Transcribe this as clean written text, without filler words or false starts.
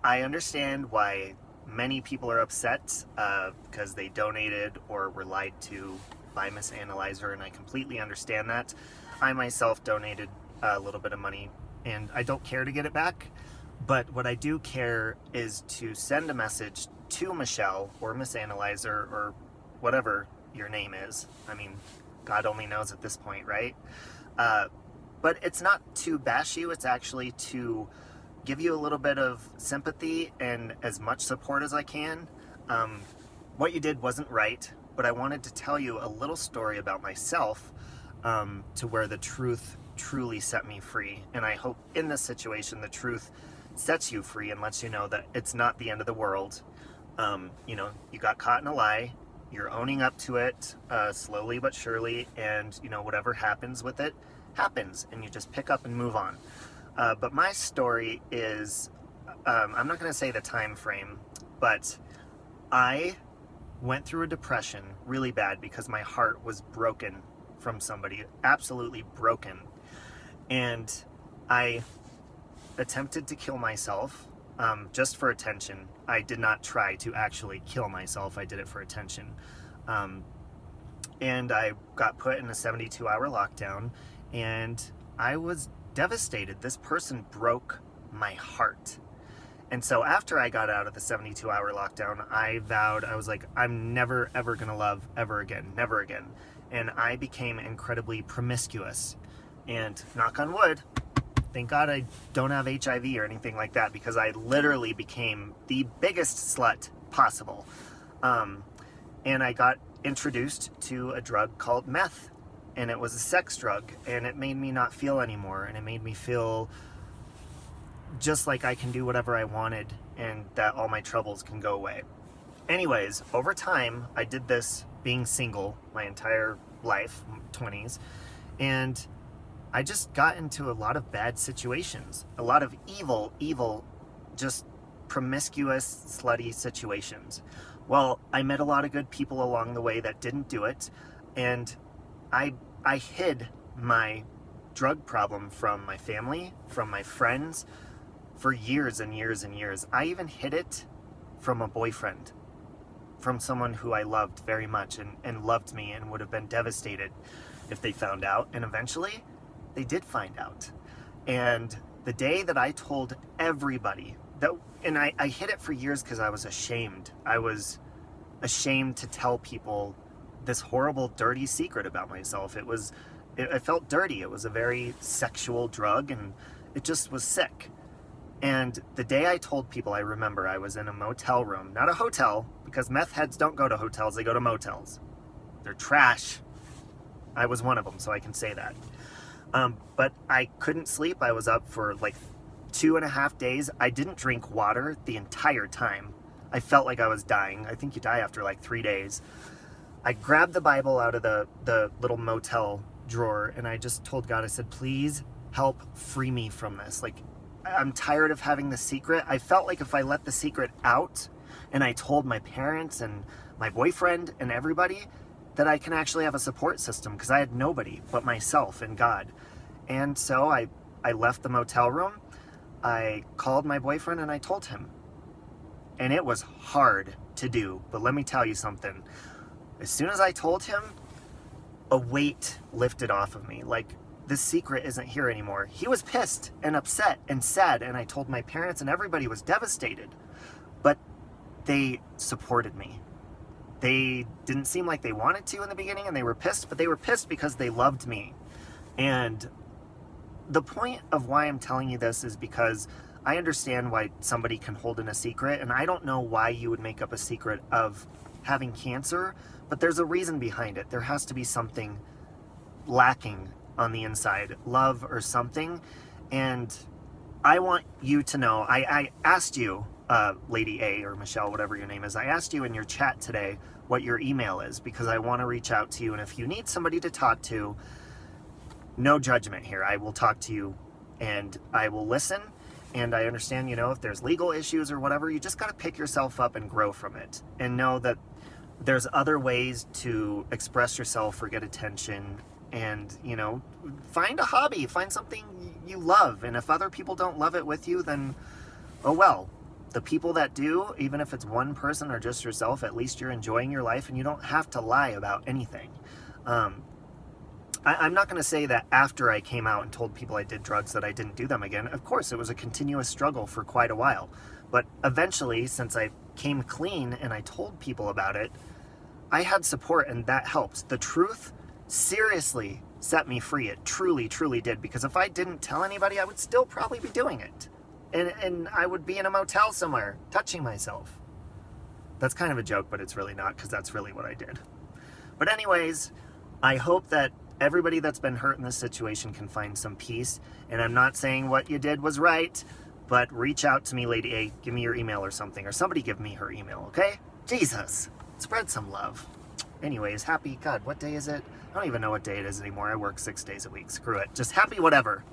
I understand why many people are upset because they donated or were lied to by Miss Analyzer, and I completely understand that. I myself donated a little bit of money, and I don't care to get it back, but what I do care is to send a message to Michelle or Miss Analyzer or whatever your name is. I mean, God only knows at this point, right? But it's not to bash you, it's actually to give you a little bit of sympathy and as much support as I can. What you did wasn't right, but I wanted to tell you a little story about myself to where the truth truly set me free. And I hope in this situation the truth sets you free and lets you know that it's not the end of the world. You know, you got caught in a lie, you're owning up to it slowly but surely, and you know, whatever happens with it happens, and you just pick up and move on. But my story is, I'm not going to say the time frame, but I went through a depression really bad because my heart was broken from somebody, absolutely broken. And I attempted to kill myself just for attention. I did not try to actually kill myself. I did it for attention. And I got put in a 72-hour lockdown, and I was devastated. This person broke my heart. And so after I got out of the 72-hour lockdown, I vowed, I was like, I'm never ever gonna love ever again, never again. And I became incredibly promiscuous. And knock on wood, thank God I don't have HIV or anything like that, because I literally became the biggest slut possible. And I got introduced to a drug called meth. And it was a sex drug, and it made me not feel anymore, and it made me feel just like I can do whatever I wanted, and that all my troubles can go away. Anyways, over time, I did this being single my entire life, 20s, and I just got into a lot of bad situations, a lot of evil, just promiscuous, slutty situations. Well, I met a lot of good people along the way that didn't do it, and I hid my drug problem from my family, from my friends, for years and years and years. I even hid it from a boyfriend, from someone who I loved very much and loved me and would have been devastated if they found out. And eventually, they did find out. And the day that I told everybody, and I hid it for years because I was ashamed. I was ashamed to tell people this horrible, dirty secret about myself. It felt dirty. It was a very sexual drug, and it just was sick. And the day I told people, I remember I was in a motel room, not a hotel, because meth heads don't go to hotels, they go to motels. They're trash. I was one of them, so I can say that. But I couldn't sleep. I was up for like 2.5 days. I didn't drink water the entire time. I felt like I was dying. I think you die after like 3 days. I grabbed the Bible out of the little motel drawer, and I just told God, I said, please help free me from this. Like, I'm tired of having the secret. I felt like if I let the secret out and I told my parents and my boyfriend and everybody, that I can actually have a support system, because I had nobody but myself and God. And so I left the motel room. I called my boyfriend and I told him. And it was hard to do, but let me tell you something. As soon as I told him, a weight lifted off of me. Like, this secret isn't here anymore. He was pissed and upset and sad, and I told my parents, and everybody was devastated. But they supported me. They didn't seem like they wanted to in the beginning, and they were pissed, but they were pissed because they loved me. And the point of why I'm telling you this is because I understand why somebody can hold in a secret, and I don't know why you would make up a secret of having cancer, but there's a reason behind it. There has to be something lacking on the inside, love or something. And I want you to know, I asked you, Lady A or Michelle, whatever your name is, I asked you in your chat today what your email is, because I want to reach out to you. And if you need somebody to talk to, no judgment here. I will talk to you and I will listen. And I understand, you know, if there's legal issues or whatever, you just got to pick yourself up and grow from it, and know that there's other ways to express yourself or get attention. And, you know, find a hobby, find something you love. And if other people don't love it with you, then, oh well. The people that do, even if it's one person or just yourself, at least you're enjoying your life and you don't have to lie about anything. I'm not going to say that after I came out and told people I did drugs that I didn't do them again. Of course, it was a continuous struggle for quite a while. But eventually, since I came clean and I told people about it, I had support, and that helped. The truth seriously set me free. It truly, truly did. Because if I didn't tell anybody, I would still probably be doing it. And I would be in a motel somewhere, touching myself. That's kind of a joke, but it's really not, because that's really what I did. But anyways, I hope that everybody that's been hurt in this situation can find some peace. And I'm not saying what you did was right, but reach out to me, Lady A. Give me your email or something, or somebody give me her email, okay? Jesus, spread some love. Anyways, happy, God, what day is it? I don't even know what day it is anymore. I work 6 days a week. Screw it. Just happy whatever.